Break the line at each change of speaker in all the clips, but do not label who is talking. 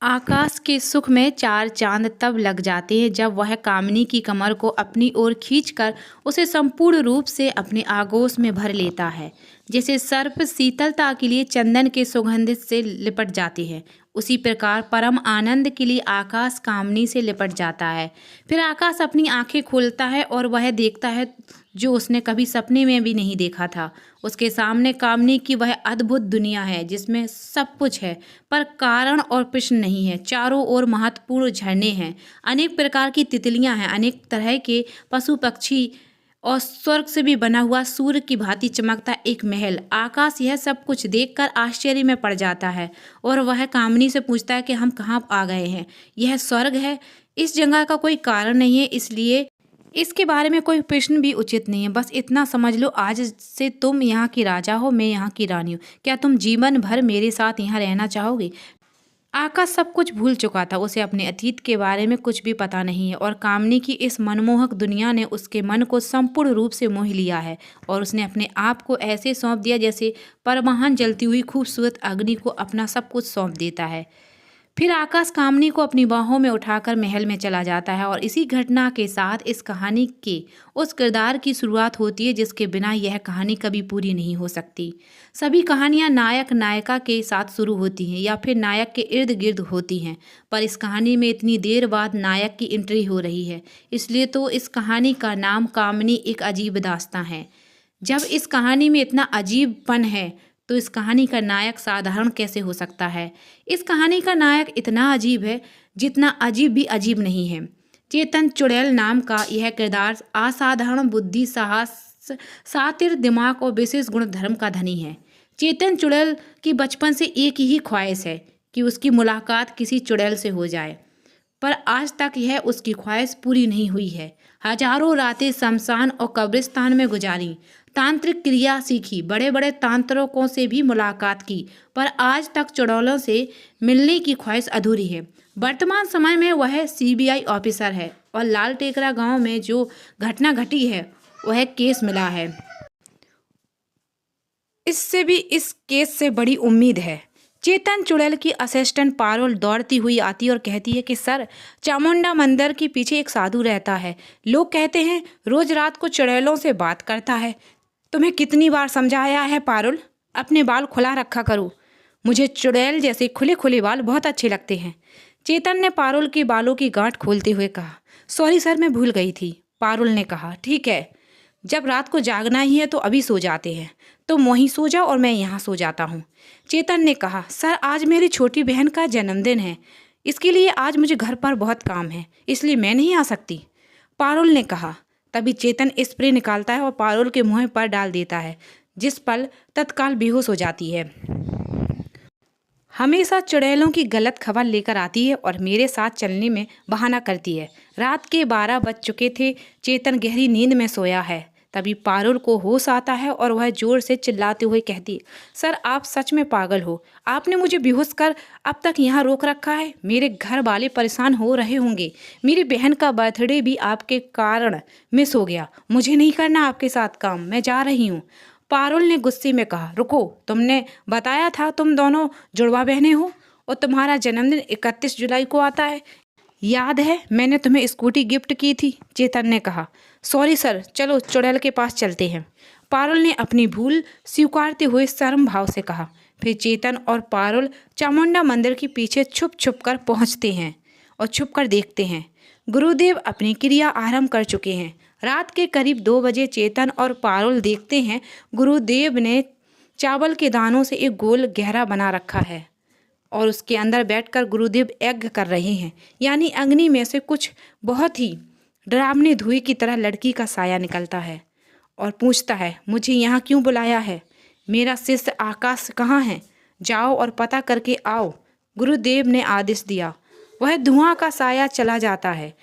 आकाश के सुख में चार चांद तब लग जाते हैं जब वह कामिनी की कमर को अपनी ओर खींचकर उसे संपूर्ण रूप से अपने आगोश में भर लेता है। जैसे सर्प शीतलता के लिए चंदन के सुगंध से लिपट जाते हैं, उसी प्रकार परम आनंद के लिए आकाश कामिनी से लिपट जाता है। फिर आकाश अपनी आंखें खोलता है और वह देखता है जो उसने कभी सपने में भी नहीं देखा था। उसके सामने कामिनी की वह अद्भुत दुनिया है जिसमें सब कुछ है पर कारण और प्रश्न नहीं है। चारों ओर महत्वपूर्ण झरने हैं, अनेक प्रकार की तितलियां हैं, अनेक तरह के पशु पक्षी और स्वर्ग से भी बना हुआ सूर्य की भांति चमकता एक महल। आकाश यह सब कुछ देखकर आश्चर्य में पड़ जाता है और वह कामिनी से पूछता है कि हम कहाँ आ गए हैं? यह स्वर्ग है? इस जगह का कोई कारण नहीं है, इसलिए इसके बारे में कोई प्रश्न भी उचित नहीं है। बस इतना समझ लो, आज से तुम यहाँ की राजा हो, मैं यहाँ की रानी हूँ। क्या तुम जीवन भर मेरे साथ यहाँ रहना चाहोगे? आकाश सब कुछ भूल चुका था, उसे अपने अतीत के बारे में कुछ भी पता नहीं है और कामिनी की इस मनमोहक दुनिया ने उसके मन को संपूर्ण रूप से मोह लिया है और उसने अपने आप को ऐसे सौंप दिया जैसे परमाणु जलती हुई खूबसूरत अग्नि को अपना सब कुछ सौंप देता है। फिर आकाश कामिनी को अपनी बाहों में उठाकर महल में चला जाता है और इसी घटना के साथ इस कहानी के उस किरदार की शुरुआत होती है जिसके बिना यह कहानी कभी पूरी नहीं हो सकती। सभी कहानियां नायक नायिका के साथ शुरू होती हैं या फिर नायक के इर्द गिर्द होती हैं, पर इस कहानी में इतनी देर बाद नायक की एंट्री हो रही है, इसलिए तो इस कहानी का नाम कामिनी एक अजीब दास्तां है। जब इस कहानी में इतना अजीबपन है तो इस कहानी का नायक साधारण कैसे हो सकता है? इस कहानी का नायक इतना अजीब है जितना अजीब भी अजीब नहीं है। चेतन चुड़ैल नाम का यह किरदार असाधारण बुद्धि, साहस, शातिर दिमाग और विशेष गुण धर्म का धनी है। चेतन चुड़ैल की बचपन से एक ही ख्वाहिश है कि उसकी मुलाकात किसी चुड़ैल से हो जाए, पर आज तक यह उसकी ख्वाहिश पूरी नहीं हुई है। हजारों रातें शमशान और कब्रिस्तान में गुजारी, तांत्रिक क्रिया सीखी, बड़े बड़े तांत्रिकों से भी मुलाकात की, पर आज तक चुड़ैलों से मिलने की ख्वाहिश अधूरी है। वर्तमान समय में वह सीबीआई ऑफिसर है और लाल टेकरा गांव में जो घटना घटी है वह केस मिला है, इससे भी इस केस से बड़ी उम्मीद है। चेतन चुड़ैल की असिस्टेंट पारुल दौड़ती हुई आती और कहती है कि सर, चामुंडा मंदिर के पीछे एक साधु रहता है, लोग कहते हैं रोज रात को चुड़ैलों से बात करता है। तुम्हें कितनी बार समझाया है पारुल, अपने बाल खुला रखा करो, मुझे चुड़ैल जैसे खुले खुले बाल बहुत अच्छे लगते हैं। चेतन ने पारुल के बालों की गांठ खोलते हुए कहा, सॉरी सर, मैं भूल गई थी। पारुल ने कहा, ठीक है, जब रात को जागना ही है तो अभी सो जाते हैं, तुम वहीं सो जाओ और मैं यहाँ सो जाता हूँ। चेतन ने कहा, सर आज मेरी छोटी बहन का जन्मदिन है, इसके लिए आज मुझे घर पर बहुत काम है, इसलिए मैं नहीं आ सकती। पारुल ने कहा। तभी चेतन स्प्रे निकालता है और पारुल के मुंह पर डाल देता है, जिस पर तत्काल बेहोश हो जाती है। हमेशा चुड़ैलों की गलत खबर लेकर आती है और मेरे साथ चलने में बहाना करती है। रात के 12 बज चुके थे, चेतन गहरी नींद में सोया है। तभी पारुल को होश आता है और वह जोर से चिल्लाते हुए कहती है, सर आप सच में पागल हो, आपने मुझे बेहोश कर अब तक यहाँ रोक रखा है। मेरे घर वाले परेशान हो रहे होंगे, मेरी बहन का बर्थडे भी आपके कारण मिस हो गया, मुझे नहीं करना आपके साथ काम, मैं जा रही हूँ। पारुल ने गुस्से में कहा, रुको, तुमने बताया था तुम दोनों जुड़वा बहनें हो और तुम्हारा जन्मदिन 31 जुलाई को आता है, याद है मैंने तुम्हें स्कूटी गिफ्ट की थी। चेतन ने कहा, सॉरी सर, चलो चुड़ैल के पास चलते हैं। पारुल ने अपनी भूल स्वीकारते हुए शर्म भाव से कहा। फिर चेतन और पारुल चामुंडा मंदिर के पीछे छुप छुप कर पहुँचते हैं और छुप कर देखते हैं। गुरुदेव अपनी क्रिया आरंभ कर चुके हैं। रात के करीब 2 बजे चेतन और पारुल देखते हैं गुरुदेव ने चावल के दानों से एक गोल गहरा बना रखा है और उसके अंदर बैठकर गुरुदेव यज्ञ कर रहे हैं, यानी अग्नि में से कुछ बहुत ही डरावनी धुएं की तरह लड़की का साया निकलता है और पूछता है, मुझे यहाँ क्यों बुलाया है? मेरा शिष्य आकाश कहाँ है? जाओ और पता करके आओ, गुरुदेव ने आदेश दिया। वह धुआं का साया चला जाता है।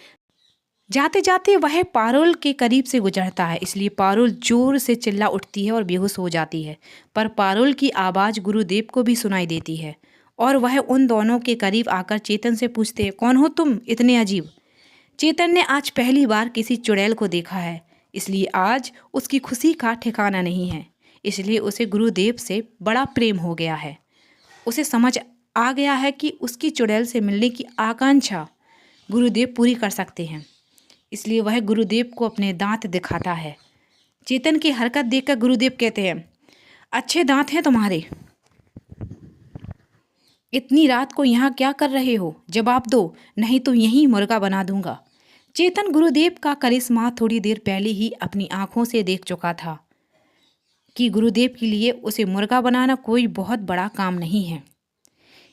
जाते जाते वह पारुल के करीब से गुजरता है, इसलिए पारुल जोर से चिल्ला उठती है और बेहोश हो जाती है। पर पारुल की आवाज़ गुरुदेव को भी सुनाई देती है और वह उन दोनों के करीब आकर चेतन से पूछते हैं, कौन हो तुम इतने अजीब? चेतन ने आज पहली बार किसी चुड़ैल को देखा है, इसलिए आज उसकी खुशी का ठिकाना नहीं है, इसलिए उसे गुरुदेव से बड़ा प्रेम हो गया है। उसे समझ आ गया है कि उसकी चुड़ैल से मिलने की आकांक्षा गुरुदेव पूरी कर सकते हैं। इसलिए वह गुरुदेव को अपने दांत दिखाता है। चेतन की हरकत देखकर गुरुदेव कहते हैं, अच्छे दांत हैं तुम्हारे। इतनी रात को यहाँ क्या कर रहे हो? जवाब दो, नहीं तो यहीं मुर्गा बना दूंगा। चेतन गुरुदेव का करिश्मा थोड़ी देर पहले ही अपनी आंखों से देख चुका था कि गुरुदेव के लिए उसे मुर्गा बनाना कोई बहुत बड़ा काम नहीं है।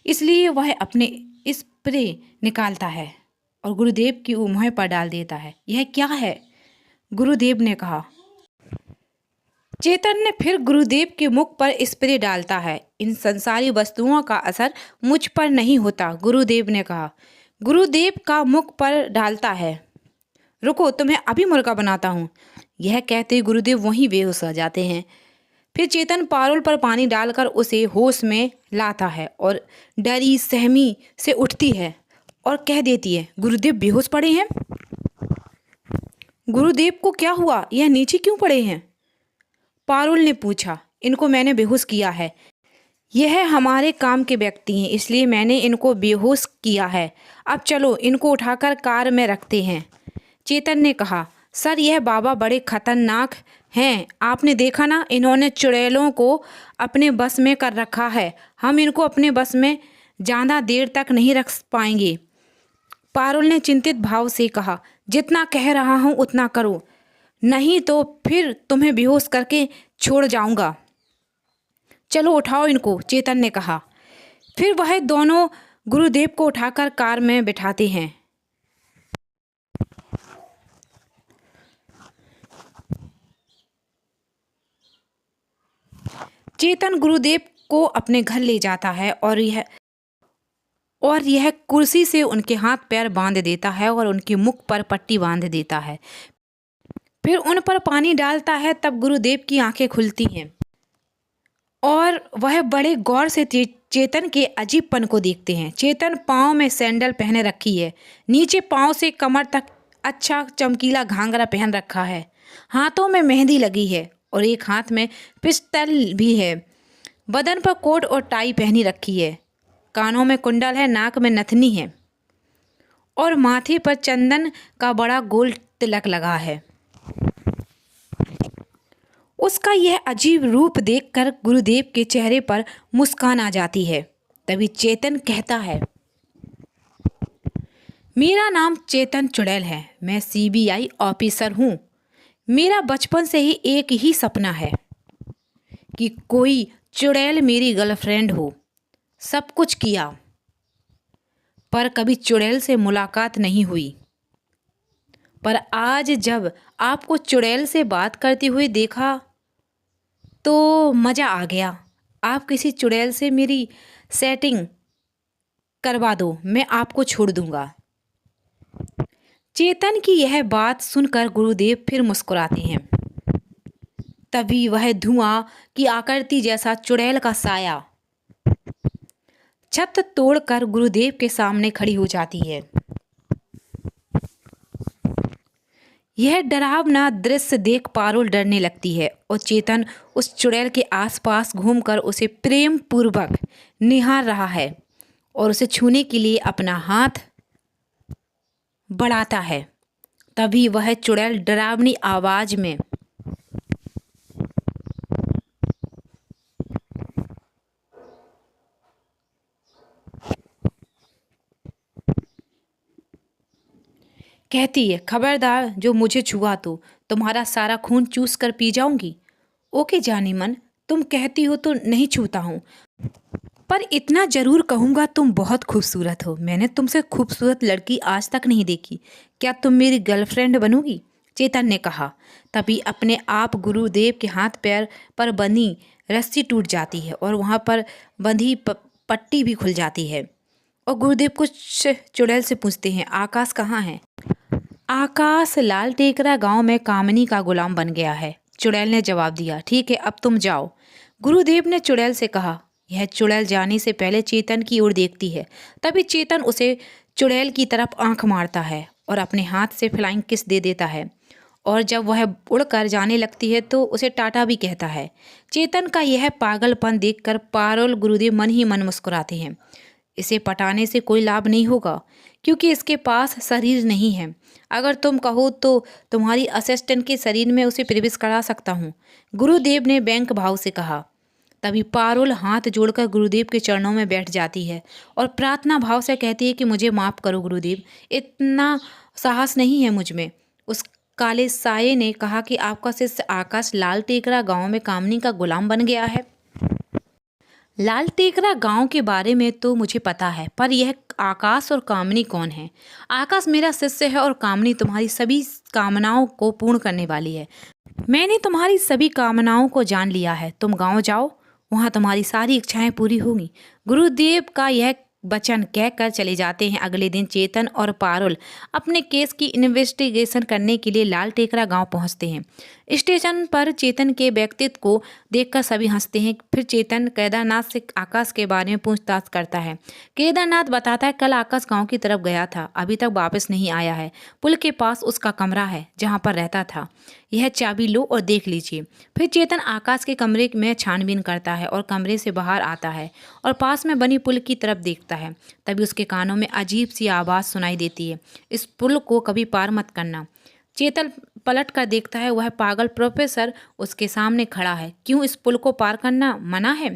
इसलिए वह अपने स्प्रे निकालता है और गुरुदेव की मुँह पर डाल देता है। यह क्या है? गुरुदेव ने कहा। चेतन ने फिर गुरुदेव के मुख पर स्प्रे डालता है। इन संसारी वस्तुओं का असर मुझ पर नहीं होता, गुरुदेव ने कहा। गुरुदेव का मुख पर डालता है। रुको, तुम्हें अभी मुर्गा बनाता हूँ। यह कहते ही गुरुदेव वहीं बेहोश हो जाते हैं। फिर चेतन पारुल पर पानी डालकर उसे होश में लाता है और डरी सहमी से उठती है और कह देती है, गुरुदेव बेहोश पड़े हैं। गुरुदेव को क्या हुआ? यह नीचे क्यों पड़े हैं? पारुल ने पूछा। इनको मैंने बेहोश किया है। यह हमारे काम के व्यक्ति हैं, इसलिए मैंने इनको बेहोश किया है। अब चलो इनको उठाकर कार में रखते हैं। चेतन ने कहा, सर यह बाबा बड़े खतरनाक हैं। आपने देखा ना, इन्होंने चुड़ैलों को अपने बस में कर रखा है। हम इनको अपने बस में ज़्यादा देर तक नहीं रख पाएंगे। पारुल ने चिंतित भाव से कहा, जितना कह रहा हूँ उतना करो, नहीं तो फिर तुम्हें बेहोश करके छोड़ जाऊंगा। चलो उठाओ इनको, चेतन ने कहा। फिर वह दोनों गुरुदेव को उठाकर कार में बिठाते हैं। चेतन गुरुदेव को अपने घर ले जाता है और यह कुर्सी से उनके हाथ पैर बांध देता है और उनके मुख पर पट्टी बांध देता है। फिर उन पर पानी डालता है। तब गुरुदेव की आंखें खुलती हैं और वह बड़े गौर से चेतन के अजीबपन को देखते हैं। चेतन पाँव में सैंडल पहने रखी है, नीचे पाँव से कमर तक अच्छा चमकीला घाघरा पहन रखा है, हाथों में मेहंदी लगी है और एक हाथ में पिस्टल भी है। बदन पर कोट और टाई पहनी रखी है, कानों में कुंडल है, नाक में नथनी है और माथे पर चंदन का बड़ा गोल तिलक लगा है। उसका यह अजीब रूप देखकर गुरुदेव के चेहरे पर मुस्कान आ जाती है। तभी चेतन कहता है, मेरा नाम चेतन चुड़ैल है, मैं सीबीआई ऑफिसर हूँ। मेरा बचपन से ही एक ही सपना है कि कोई चुड़ैल मेरी गर्लफ्रेंड हो। सब कुछ किया पर कभी चुड़ैल से मुलाकात नहीं हुई। पर आज जब आपको चुड़ैल से बात करते हुए देखा तो मज़ा आ गया। आप किसी चुड़ैल से मेरी सेटिंग करवा दो, मैं आपको छोड़ दूंगा। चेतन की यह बात सुनकर गुरुदेव फिर मुस्कुराते हैं। तभी वह धुआं की आकृति जैसा चुड़ैल का साया छत तोड़कर गुरुदेव के सामने खड़ी हो जाती है। यह डरावना दृश्य देख पारुल डरने लगती है और चेतन उस चुड़ैल के आसपास घूमकर उसे प्रेम पूर्वक निहार रहा है और उसे छूने के लिए अपना हाथ बढ़ाता है। तभी वह चुड़ैल डरावनी आवाज में कहती है, खबरदार जो मुझे छुआ तो तुम्हारा सारा खून चूस कर पी जाऊंगी। ओके जानी मन, तुम कहती हो तो नहीं छूता हूँ, पर इतना जरूर कहूँगा तुम बहुत खूबसूरत हो। मैंने तुमसे खूबसूरत लड़की आज तक नहीं देखी। क्या तुम मेरी गर्लफ्रेंड बनोगी? चेतन ने कहा। तभी अपने आप गुरुदेव के हाथ पैर पर बंधी रस्सी टूट जाती है और वहाँ पर बंधी पट्टी भी खुल जाती है और गुरुदेव कुछ चुड़ैल से पूछते हैं, आकाश कहाँ है? आकाश लाल टेकरा गांव में कामिनी का गुलाम बन गया है, चुड़ैल ने जवाब दिया। ठीक है, अब तुम जाओ, गुरुदेव ने चुड़ैल से कहा। यह चुड़ैल जाने से पहले चेतन की ओर देखती है। तभी चेतन उसे चुड़ैल की तरफ आंख मारता है और अपने हाथ से फ्लाइंग किस दे देता है और जब वह उड़कर जाने लगती है तो उसे टाटा भी कहता है। चेतन का यह पागलपन देखकर पारुल गुरुदेव मन ही मन मुस्कुराते हैं। इसे पटाने से कोई लाभ नहीं होगा क्योंकि इसके पास शरीर नहीं है। अगर तुम कहो तो तुम्हारी असिस्टेंट के शरीर में उसे प्रवेश करा सकता हूँ, गुरुदेव ने बैंक भाव से कहा। तभी पारुल हाथ जोड़कर गुरुदेव के चरणों में बैठ जाती है और प्रार्थना भाव से कहती है कि मुझे माफ़ करो गुरुदेव, इतना साहस नहीं है मुझ में। उस काले साये ने कहा कि आपका शिष्य आकाश लाल टेकरा गांव में कामनी का गुलाम बन गया है। लाल टेकरा गांव के बारे में तो मुझे पता है, पर यह आकाश और कामनी कौन है? आकाश मेरा शिष्य है और कामनी तुम्हारी सभी कामनाओं को पूर्ण करने वाली है। मैंने तुम्हारी सभी कामनाओं को जान लिया है। तुम गांव जाओ, वहां तुम्हारी सारी इच्छाएं पूरी होंगी। गुरुदेव का यह वचन कहकर चले जाते हैं। अगले दिन चेतन और पारुल अपने केस की इन्वेस्टिगेशन करने के लिए लाल टेकरा गांव पहुंचते हैं। स्टेशन पर चेतन के व्यक्तित्व को देखकर सभी हंसते हैं। फिर चेतन केदारनाथ से आकाश के बारे में पूछताछ करता है। केदारनाथ बताता है कल आकाश गांव की तरफ गया था, अभी तक वापस नहीं आया है। पुल के पास उसका कमरा है जहां पर रहता था, यह चाबी लो और देख लीजिए। फिर चेतन आकाश के कमरे में छानबीन करता है और कमरे से बाहर आता है और पास में बनी पुल की तरफ देखता है। तभी उसके कानों में अजीब सी आवाज़ सुनाई देती है, इस पुल को कभी पार मत करना। चेतन पलट कर देखता है, वह पागल प्रोफेसर उसके सामने खड़ा है। क्यों इस पुल को पार करना मना है?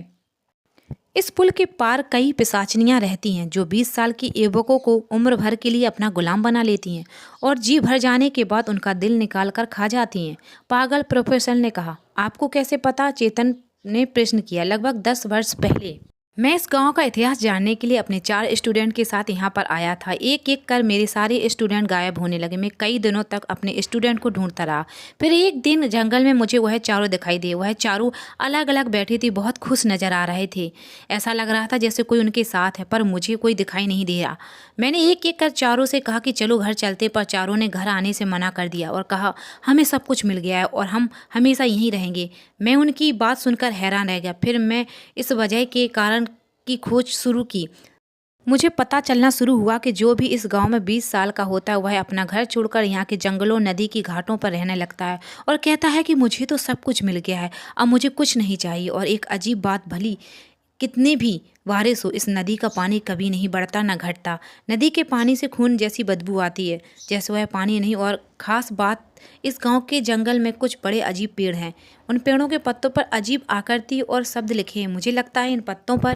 इस पुल के पार कई पिशाचनियां रहती हैं जो 20 साल की युवकों को उम्र भर के लिए अपना गुलाम बना लेती हैं और जी भर जाने के बाद उनका दिल निकाल कर खा जाती हैं। पागल प्रोफेसर ने कहा। आपको कैसे पता? चेतन ने प्रश्न किया। लगभग 10 वर्ष पहले मैं इस गांव का इतिहास जानने के लिए अपने 4 स्टूडेंट के साथ यहाँ पर आया था। एक एक कर मेरे सारे स्टूडेंट गायब होने लगे। मैं कई दिनों तक अपने स्टूडेंट को ढूंढता रहा। फिर एक दिन जंगल में मुझे वह चारों दिखाई दिए। वह चारों अलग अलग बैठी थी, बहुत खुश नज़र आ रहे थे। ऐसा लग रहा था जैसे कोई उनके साथ है, पर मुझे कोई दिखाई नहीं दे रहा। मैंने एक एक कर चारों से कहा कि चलो घर चलते, पर चारों ने घर आने से मना कर दिया और कहा हमें सब कुछ मिल गया है और हम हमेशा यहीं रहेंगे। मैं उनकी बात सुनकर हैरान रह गया। फिर मैं इस वजह के कारण की खोज शुरू की। मुझे पता चलना शुरू हुआ कि जो भी इस गांव में 20 साल का होता है वह अपना घर छोड़कर यहाँ के जंगलों, नदी की घाटों पर रहने लगता है और कहता है कि मुझे तो सब कुछ मिल गया है, अब मुझे कुछ नहीं चाहिए। और एक अजीब बात, भली कितने भी बारिश हो, इस नदी का पानी कभी नहीं बढ़ता न घटता। नदी के पानी से खून जैसी बदबू आती है, जैसे वह पानी नहीं। और ख़ास बात, इस गांव के जंगल में कुछ बड़े अजीब पेड़ हैं। उन पेड़ों के पत्तों पर अजीब आकृति और शब्द लिखे हैं। मुझे लगता है इन पत्तों पर